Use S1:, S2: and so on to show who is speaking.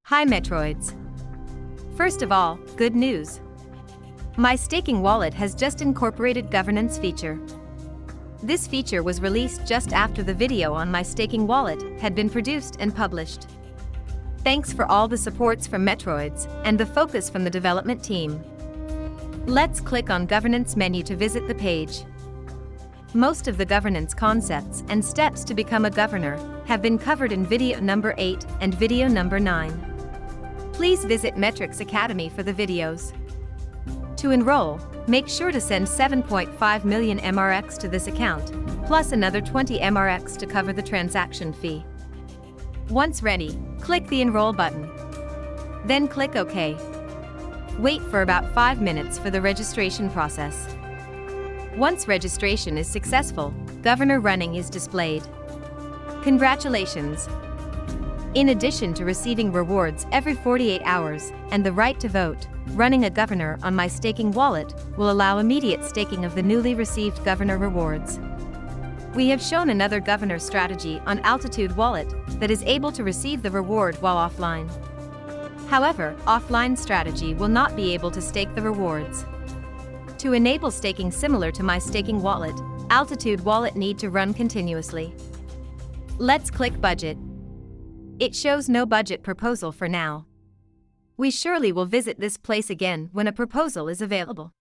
S1: Hi Metroids! First of all, good news. MyStakingWallet has just incorporated governance feature. This feature was released just after the video on MyStakingWallet had been produced and published. Thanks for all the supports from Metroids and the focus from the development team. Let's click on Governance menu to visit the page. Most of the governance concepts and steps to become a governor have been covered in video number 8 and video number 9. Please visit Metrix Academy for the videos. To enroll, make sure to send 7.5 million MRX to this account, plus another 20 MRX to cover the transaction fee. Once ready, click the Enroll button. Then click OK. Wait for about 5 minutes for the registration process. Once registration is successful, Governor Running is displayed. Congratulations! In addition to receiving rewards every 48 hours and the right to vote, running a governor on MyStakingWallet will allow immediate staking of the newly received governor rewards. We have shown another governor strategy on Altitude Wallet that is able to receive the reward while offline. However, offline strategy will not be able to stake the rewards. To enable staking similar to MyStakingWallet, Altitude Wallet need to run continuously. Let's click Budget. It shows no budget proposal for now. We surely will visit this place again when a proposal is available.